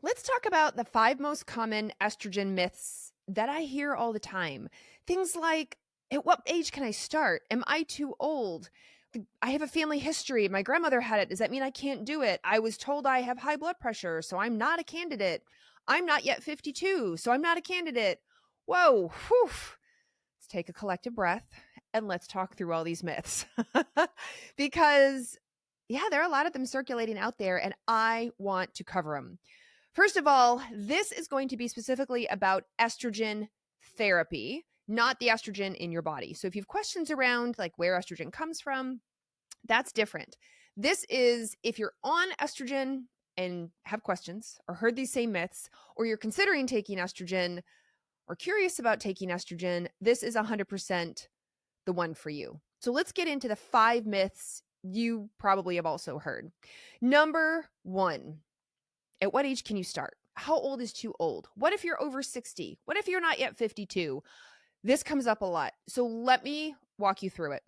Let's talk about the 5 most common estrogen myths that I hear all the time. Things like, at what age can I start? Am I too old? I have a family history. My grandmother had it. Does that mean I can't do it? I was told I have high blood pressure, so I'm not a candidate. I'm not yet 52, so I'm not a candidate. Whoa, whew. Let's take a collective breath and let's talk through all these myths. Because, yeah, there are a lot of them circulating out there, and I want to cover them. First of all, this is going to be specifically about estrogen therapy, not the estrogen in your body. So if you have questions around like where estrogen comes from, that's different. This is if you're on estrogen and have questions or heard these same myths, or you're considering taking estrogen or curious about taking estrogen, this is 100% the one for you. So let's get into the 5 myths you probably have also heard. Number 1, at what age can you start? How old is too old? What if you're over 60? What if you're not yet 52? This comes up a lot. So let me walk you through it.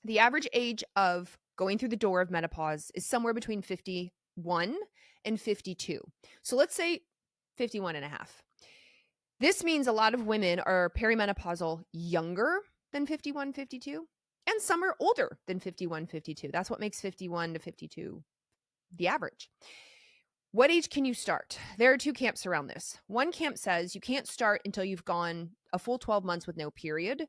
The average age of going through the door of menopause is somewhere between 51 and 52. So let's say 51 and a half. This means a lot of women are perimenopausal younger than 51, 52, and some are older than 51, 52. That's what makes 51 to 52 the average. What age can you start? There are 2 camps around this. One camp says you can't start until you've gone a full 12 months with no period,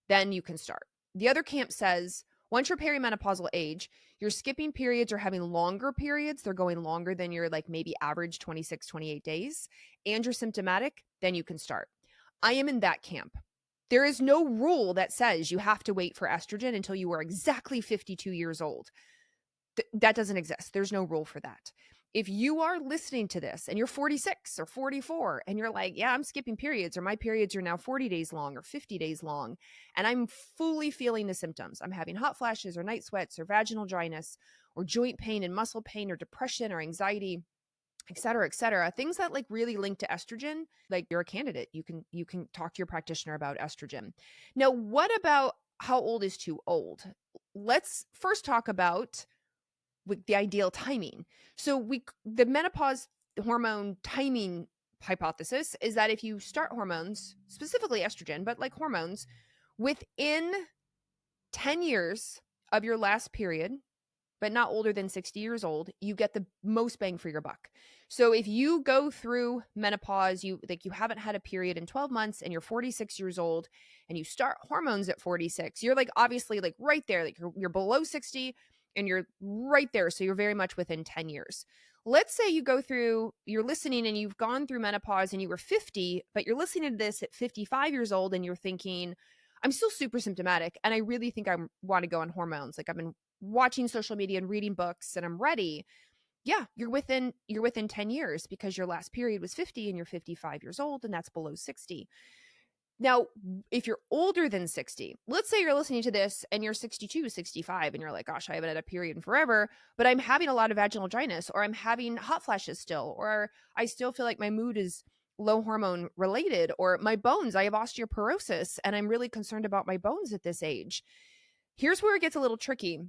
then you can start. The other camp says once you're perimenopausal age, you're skipping periods or having longer periods, they're going longer than your like maybe average 26, 28 days, and you're symptomatic, then you can start. I am in that camp. There is no rule that says you have to wait for estrogen until you are exactly 52 years old. That doesn't exist. There's no rule for that. If you are listening to this and you're 46 or 44 and you're like, yeah, I'm skipping periods, or my periods are now 40 days long or 50 days long, and I'm fully feeling the symptoms. I'm having hot flashes or night sweats or vaginal dryness or joint pain and muscle pain or depression or anxiety, et cetera, et cetera. Things that like really link to estrogen, like you're a candidate. You can talk to your practitioner about estrogen. Now, what about how old is too old? Let's first talk about with the ideal timing. So the menopause hormone timing hypothesis is that if you start hormones, specifically estrogen, but like hormones, within 10 years of your last period, but not older than 60 years old, you get the most bang for your buck. So if you go through menopause, you haven't had a period in 12 months and you're 46 years old and you start hormones at 46, you're like obviously like right there, like you're below 60 and you're right there. So you're very much within 10 years. Let's say you're listening and you've gone through menopause and you were 50, but you're listening to this at 55 years old and you're thinking, I'm still super symptomatic and I really think I want to go on hormones. Like I've been watching social media and reading books and I'm ready. Yeah, you're within 10 years because your last period was 50 and you're 55 years old and that's below 60. Now, if you're older than 60, let's say you're listening to this and you're 62, 65 and you're like, gosh, I haven't had a period in forever, but I'm having a lot of vaginal dryness or I'm having hot flashes still, or I still feel like my mood is low hormone related, or my bones, I have osteoporosis and I'm really concerned about my bones at this age. Here's where it gets a little tricky.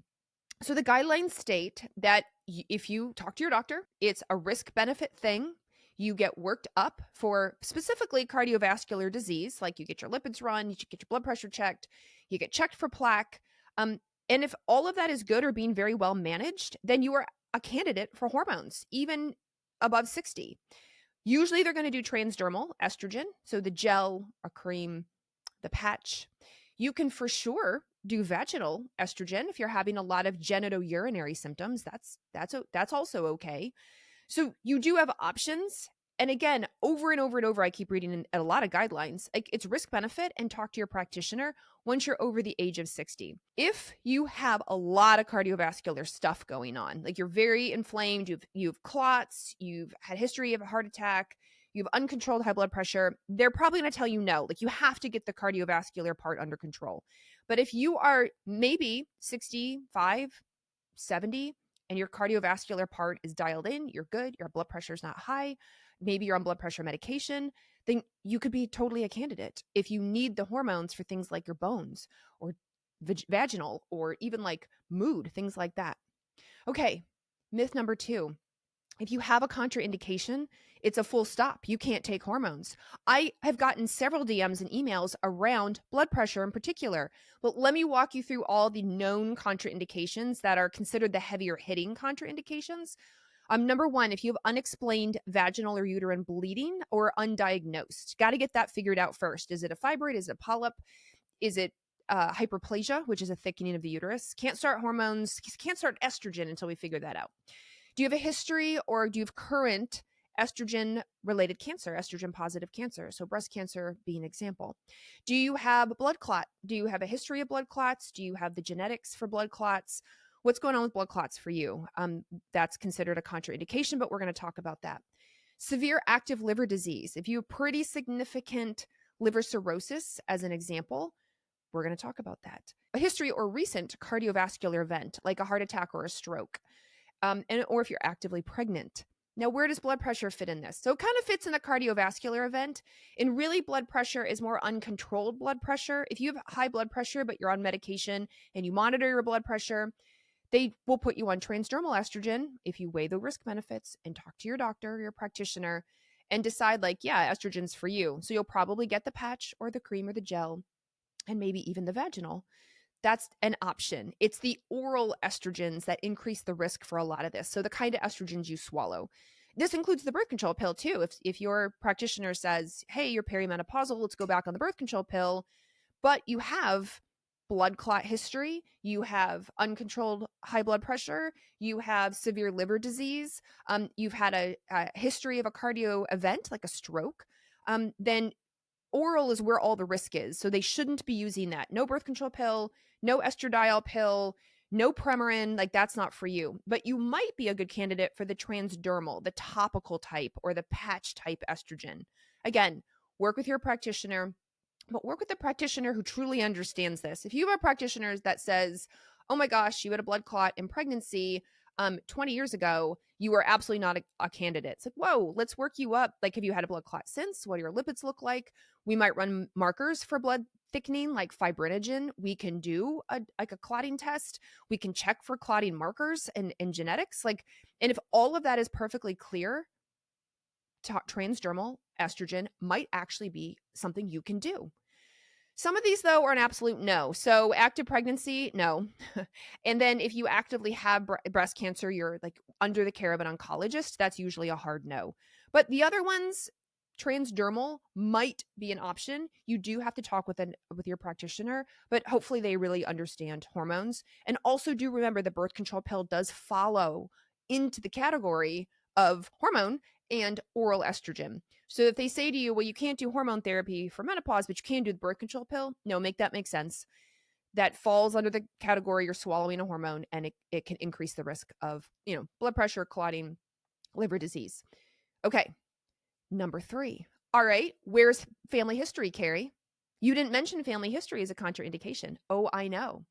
So the guidelines state that if you talk to your doctor, it's a risk benefit thing. You get worked up for specifically cardiovascular disease, like you get your lipids run, you get your blood pressure checked, you get checked for plaque. And if all of that is good or being very well managed, then you are a candidate for hormones, even above 60. Usually they're going to do transdermal estrogen, so the gel, a cream, the patch. You can for sure do vaginal estrogen if you're having a lot of genitourinary symptoms. That's also okay. So you do have options. And again, over and over and over, I keep reading in a lot of guidelines, like it's risk benefit and talk to your practitioner once you're over the age of 60. If you have a lot of cardiovascular stuff going on, like you're very inflamed, you've clots, you've had history of a heart attack, you have uncontrolled high blood pressure, they're probably going to tell you no, like you have to get the cardiovascular part under control. But if you are maybe 65, 70, and your cardiovascular part is dialed in, you're good, your blood pressure is not high, maybe you're on blood pressure medication, then you could be totally a candidate if you need the hormones for things like your bones or vaginal or even like mood, things like that. Okay, myth number 2. If you have a contraindication, it's a full stop. You can't take hormones. I have gotten several DMs and emails around blood pressure in particular. But let me walk you through all the known contraindications that are considered the heavier hitting contraindications. Number one, if you have unexplained vaginal or uterine bleeding or undiagnosed, got to get that figured out first. Is it a fibroid? Is it a polyp? Is it hyperplasia, which is a thickening of the uterus? Can't start hormones, can't start estrogen until we figure that out. Do you have a history or do you have current estrogen related cancer, estrogen positive cancer? So breast cancer being an example. Do you have a blood clot? Do you have a history of blood clots? Do you have the genetics for blood clots? What's going on with blood clots for you? That's considered a contraindication, but we're going to talk about that. Severe active liver disease. If you have pretty significant liver cirrhosis, as an example, we're going to talk about that. A history or recent cardiovascular event, like a heart attack or a stroke, or if you're actively pregnant. Now, where does blood pressure fit in this? So it kind of fits in the cardiovascular event. And really, blood pressure is more uncontrolled blood pressure. If you have high blood pressure, but you're on medication and you monitor your blood pressure, they will put you on transdermal estrogen if you weigh the risk benefits and talk to your doctor or your practitioner and decide, like, yeah, estrogen's for you. So you'll probably get the patch or the cream or the gel and maybe even the vaginal. That's an option. It's the oral estrogens that increase the risk for a lot of this. So the kind of estrogens you swallow. This includes the birth control pill too. If your practitioner says, hey, you're perimenopausal, let's go back on the birth control pill, but you have blood clot history, you have uncontrolled high blood pressure, you have severe liver disease, you've had a history of a cardio event like a stroke, then oral is where all the risk is. So they shouldn't be using that. No birth control pill, no estradiol pill, no Premarin. Like, that's not for you. But you might be a good candidate for the transdermal, the topical type, or the patch type estrogen. Again, work with your practitioner, but work with a practitioner who truly understands this. If you have a practitioner that says, oh my gosh, you had a blood clot in pregnancy 20 years ago, you are absolutely not a candidate. It's like, whoa, let's work you up. Like, have you had a blood clot since? What do your lipids look like? We might run markers for blood thickening, like fibrinogen. We can do a clotting test. We can check for clotting markers and genetics. Like, and if all of that is perfectly clear, transdermal estrogen might actually be something you can do. Some of these, though, are an absolute no. So active pregnancy, no. And then if you actively have breast cancer, you're like under the care of an oncologist, that's usually a hard no. But the other ones, transdermal might be an option. You do have to talk with your practitioner, but hopefully they really understand hormones. And also do remember the birth control pill does follow into the category of hormone and oral estrogen. So if they say to you, well, you can't do hormone therapy for menopause, but you can do the birth control pill, no, make that make sense. That falls under the category you're swallowing a hormone, and it can increase the risk of, blood pressure, clotting, liver disease. Okay, number 3. All right, where's family history, Carrie? You didn't mention family history as a contraindication. Oh, I know.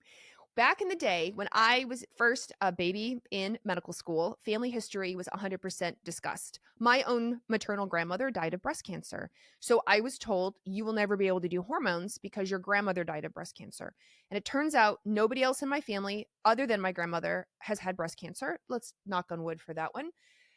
Back in the day when I was first a baby in medical school, family history was 100% discussed. My own maternal grandmother died of breast cancer. So I was told, you will never be able to do hormones because your grandmother died of breast cancer. And it turns out nobody else in my family other than my grandmother has had breast cancer. Let's knock on wood for that one.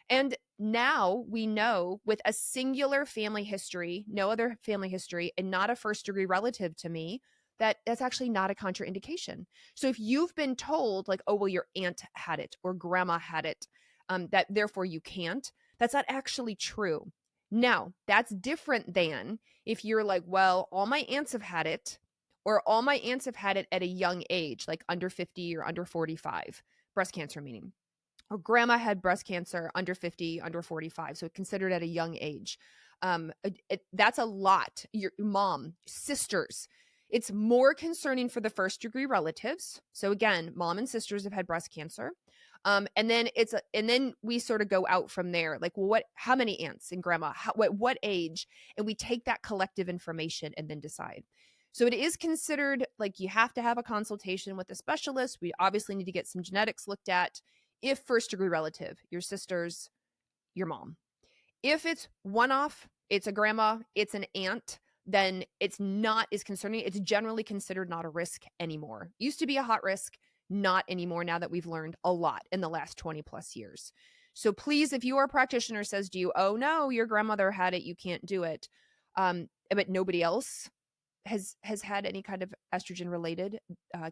And now we know, with a singular family history, no other family history, and not a first degree relative to me, that's actually not a contraindication. So if you've been told, like, oh, well, your aunt had it or grandma had it, that therefore you can't, that's not actually true. Now, that's different than if you're like, well, all my aunts have had it, or all my aunts have had it at a young age, like under 50 or under 45, breast cancer meaning. Or grandma had breast cancer under 50, under 45, so considered at a young age. That's a lot. Your mom, sisters. It's more concerning for the first degree relatives. So again, mom and sisters have had breast cancer. And then we sort of go out from there. Like, well, how many aunts and grandma, what age? And we take that collective information and then decide. So it is considered like you have to have a consultation with a specialist. We obviously need to get some genetics looked at. If first degree relative, your sisters, your mom. If it's one-off, it's a grandma, it's an aunt, then it's not as concerning. It's generally considered not a risk anymore. Used to be a hot risk, not anymore, now that we've learned a lot in the last 20 plus years. So please, if your practitioner says to you, oh no, your grandmother had it, you can't do it, but nobody else has had any kind of estrogen related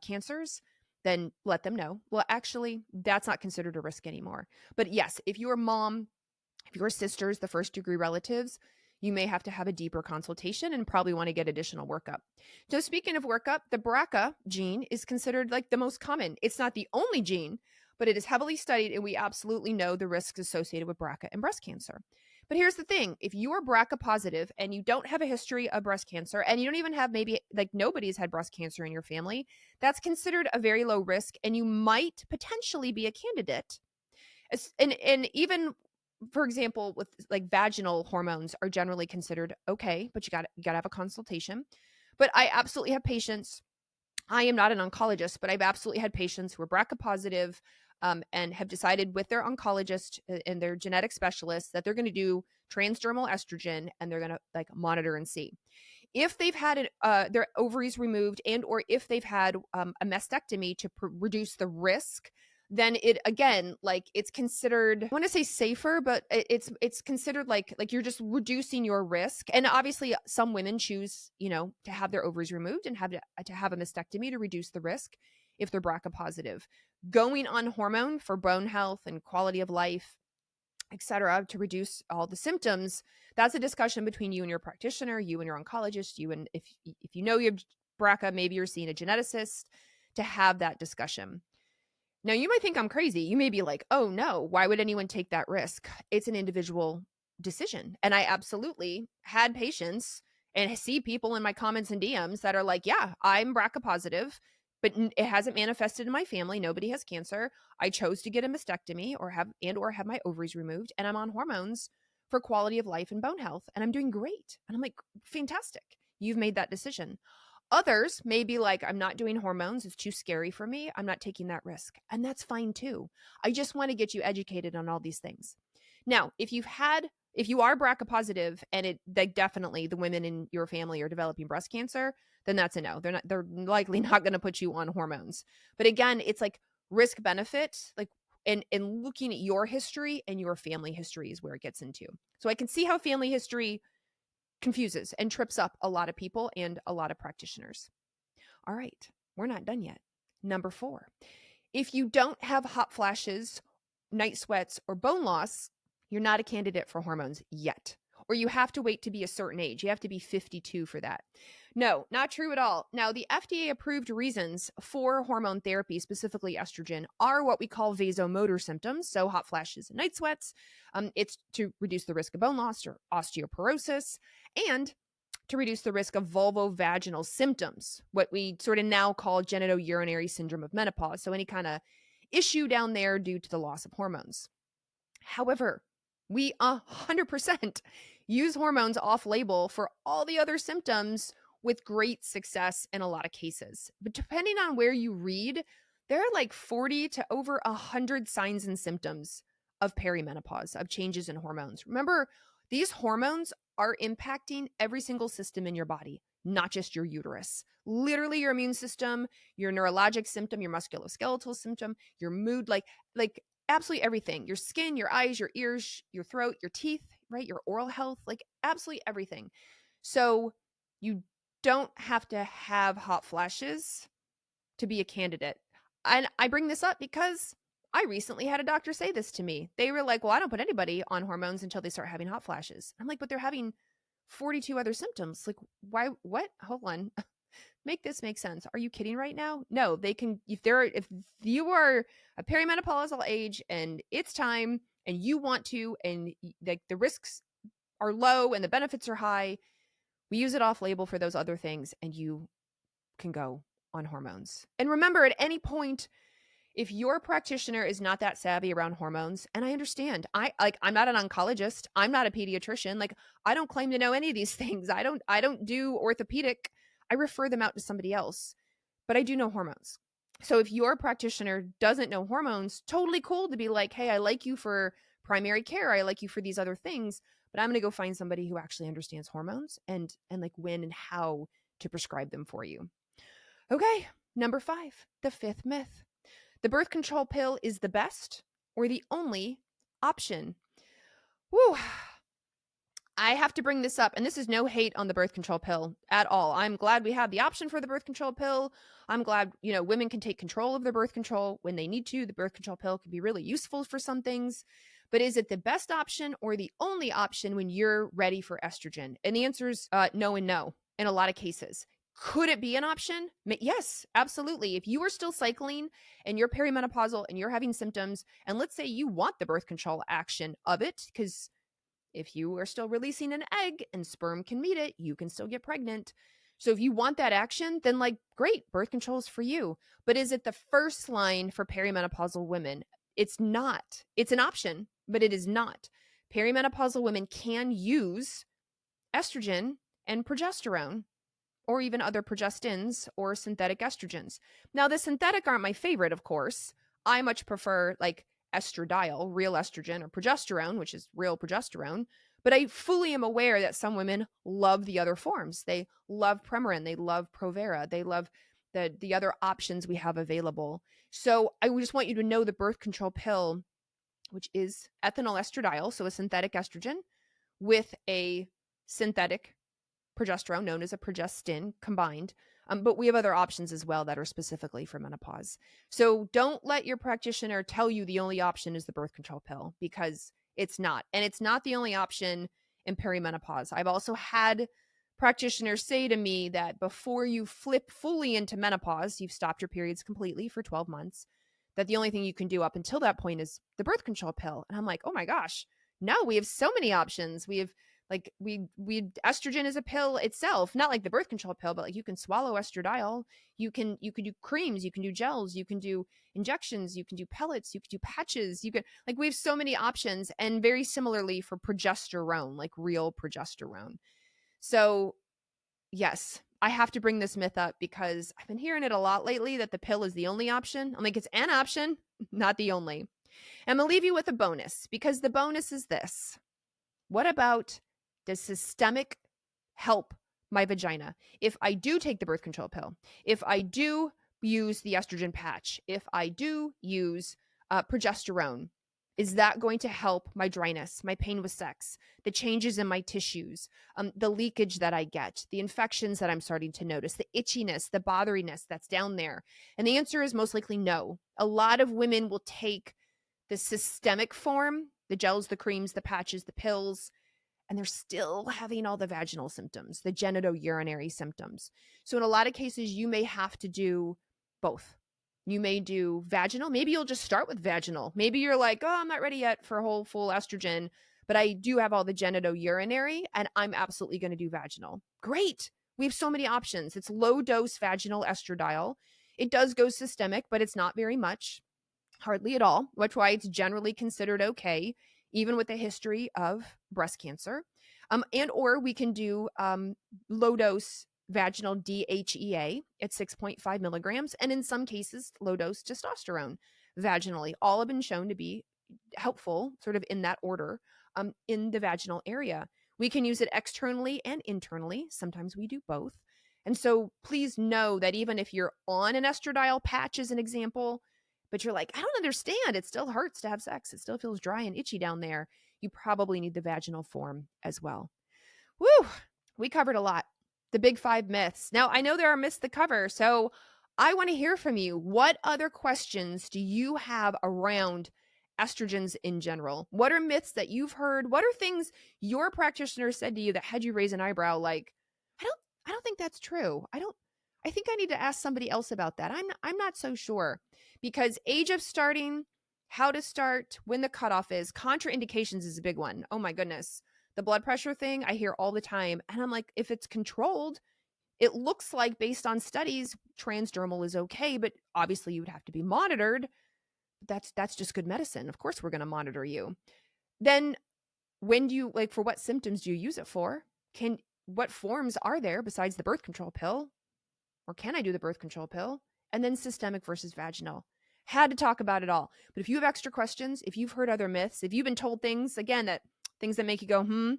cancers, then let them know. Well, actually, that's not considered a risk anymore. But yes, if your mom, if your sisters, the first degree relatives, you may have to have a deeper consultation and probably want to get additional workup. So speaking of workup, the BRCA gene is considered like the most common. It's not the only gene, but it is heavily studied, and we absolutely know the risks associated with BRCA and breast cancer. But here's the thing, if you are BRCA positive and you don't have a history of breast cancer, and you don't even have, maybe like nobody's had breast cancer in your family, that's considered a very low risk, and you might potentially be a candidate. And even, for example, with like vaginal hormones are generally considered okay, but you got to have a consultation. But I absolutely have patients. I am not an oncologist, but I've absolutely had patients who are BRCA positive, and have decided with their oncologist and their genetic specialist that they're going to do transdermal estrogen, and they're going to like monitor and see if they've had their ovaries removed, and or if they've had a mastectomy to reduce the risk. Then it, again, like it's considered, I want to say safer, but it's considered like you're just reducing your risk. And obviously some women choose, to have their ovaries removed and have to have a mastectomy to reduce the risk if they're BRCA positive. Going on hormone for bone health and quality of life, etc., to reduce all the symptoms, that's a discussion between you and your practitioner, you and your oncologist, you and if you know you have BRCA, maybe you're seeing a geneticist to have that discussion. Now, you might think I'm crazy. You may be like, oh no, why would anyone take that risk? It's an individual decision. And I absolutely had patients and see people in my comments and DMs that are like, yeah, I'm BRCA positive, but it hasn't manifested in my family. Nobody has cancer. I chose to get a mastectomy or have my ovaries removed, and I'm on hormones for quality of life and bone health, and I'm doing great. And I'm like, fantastic. You've made that decision. Others may be like, I'm not doing hormones. It's too scary for me. I'm not taking that risk. And that's fine too. I just want to get you educated on all these things. Now, if you are BRCA positive and definitely the women in your family are developing breast cancer, then that's a no. They're likely not going to put you on hormones. But again, it's like risk benefit, like, and looking at your history and your family history is where it gets into. So I can see how family history confuses and trips up a lot of people and a lot of practitioners. All right, we're not done yet. Number 4, if you don't have hot flashes, night sweats, or bone loss, you're not a candidate for hormones yet. Or you have to wait to be a certain age. You have to be 52 for that. No, not true at all. Now, the FDA approved reasons for hormone therapy, specifically estrogen, are what we call vasomotor symptoms. So hot flashes and night sweats. It's to reduce the risk of bone loss or osteoporosis, and to reduce the risk of vulvovaginal symptoms, what we sort of now call genitourinary syndrome of menopause. So any kind of issue down there due to the loss of hormones. However, we 100% use hormones off label for all the other symptoms with great success in a lot of cases. But depending on where you read, there are like 40 to over 100 signs and symptoms of perimenopause, of changes in hormones. Remember, these hormones are impacting every single system in your body, not just your uterus. Literally your immune system, your neurologic symptom, your musculoskeletal symptom, your mood, like absolutely everything. Your skin, your eyes, your ears, your throat, your teeth, right? Your oral health, like absolutely everything. So you don't have to have hot flashes to be a candidate. And I bring this up because I recently had a doctor say this to me. They were like, well, I don't put anybody on hormones until they start having hot flashes. I'm like, but they're having 42 other symptoms. Like, why? What? Hold on. Make this make sense. Are you kidding right now? No, they can, if you are a perimenopausal age and it's time and you want to, and like the risks are low and the benefits are high, we use it off label for those other things, and you can go on hormones. And remember, at any point, if your practitioner is not that savvy around hormones, and I understand, I'm not an oncologist, I'm not a pediatrician, like I don't claim to know any of these things. I don't do orthopedic. I refer them out to somebody else, but I do know hormones. So if your practitioner doesn't know hormones, totally cool to be like, hey, I like you for primary care, I like you for these other things, but I'm going to go find somebody who actually understands hormones and like when and how to prescribe them for you. Okay, number 5, the 5th myth. The birth control pill is the best or the only option. Whew. I have to bring this up, and this is no hate on the birth control pill at all. I'm glad we have the option for the birth control pill. I'm glad, women can take control of their birth control when they need to. The birth control pill can be really useful for some things. But is it the best option or the only option when you're ready for estrogen? And the answer is no and no in a lot of cases. Could it be an option? Yes, absolutely. If you are still cycling and you're perimenopausal and you're having symptoms, and let's say you want the birth control action of it, because if you are still releasing an egg and sperm can meet it, you can still get pregnant. So if you want that action, then great, birth control is for you. But is it the first line for perimenopausal women? It's not. It's an option, but it is not. Perimenopausal women can use estrogen and progesterone, or even other progestins or synthetic estrogens. Now, the synthetic aren't my favorite, of course. I much prefer estradiol, real estrogen, or progesterone, which is real progesterone. But I fully am aware that some women love the other forms. They love Premarin, they love Provera, they love the other options we have available. So I just want you to know the birth control pill, which is ethinyl estradiol, so a synthetic estrogen, with a synthetic progesterone known as a progestin combined. But we have other options as well that are specifically for menopause. So don't let your practitioner tell you the only option is the birth control pill, because it's not. And it's not the only option in perimenopause. I've also had practitioners say to me that before you flip fully into menopause, you've stopped your periods completely for 12 months, that the only thing you can do up until that point is the birth control pill. And I'm like, oh my gosh, no, we have so many options. We have we estrogen is a pill itself, not like the birth control pill, but you can swallow estradiol. You can do creams, you can do gels, you can do injections, you can do pellets, you can do patches, you can we have so many options. And very similarly for progesterone, real progesterone. So yes, I have to bring this myth up because I've been hearing it a lot lately that the pill is the only option. I'm like, it's an option, not the only. And I'm gonna leave you with a bonus, because the bonus is this. What about, does systemic help my vagina? If I do take the birth control pill, if I do use the estrogen patch, if I do use progesterone, is that going to help my dryness, my pain with sex, the changes in my tissues, the leakage that I get, the infections that I'm starting to notice, the itchiness, the botheriness that's down there? And the answer is most likely no. A lot of women will take the systemic form, the gels, the creams, the patches, the pills, and they're still having all the vaginal symptoms, the genitourinary symptoms. So in a lot of cases, you may have to do both. You may do vaginal. Maybe you'll just start with vaginal. Maybe you're like, oh, I'm not ready yet for a whole full estrogen, but I do have all the genitourinary and I'm absolutely going to do vaginal. Great. We have so many options. It's low dose vaginal estradiol. It does go systemic, but it's not very much, hardly at all, which why it's generally considered okay, even with a history of breast cancer. And or we can do low dose vaginal DHEA at 6.5 milligrams, and in some cases, low dose testosterone vaginally. All have been shown to be helpful, sort of in that order, in the vaginal area. We can use it externally and internally. Sometimes we do both. And so please know that even if you're on an estradiol patch, as an example, but you're like, I don't understand, it still hurts to have sex, it still feels dry and itchy down there, you probably need the vaginal form as well. Woo! We covered a lot. The big 5 myths. Now, I know there are myths to cover, so I want to hear from you. What other questions do you have around estrogens in general? What are myths that you've heard? What are things your practitioner said to you that had you raise an eyebrow like, I don't think that's true. I think I need to ask somebody else about that. I'm not so sure. Because age of starting, how to start, when the cutoff is, contraindications is a big one. Oh my goodness. The blood pressure thing I hear all the time. And I'm like, if it's controlled, it looks like based on studies, transdermal is okay, but obviously you would have to be monitored. That's just good medicine. Of course, we're going to monitor you. Then when do you, for what symptoms do you use it for? What forms are there besides the birth control pill? Or can I do the birth control pill? And then systemic versus vaginal. Had to talk about it all. But if you have extra questions, if you've heard other myths, if you've been told things, again, things that make you go,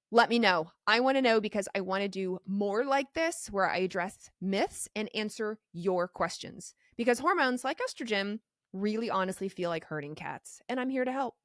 let me know. I want to know, because I want to do more like this where I address myths and answer your questions. Because hormones like estrogen really honestly feel like herding cats. And I'm here to help.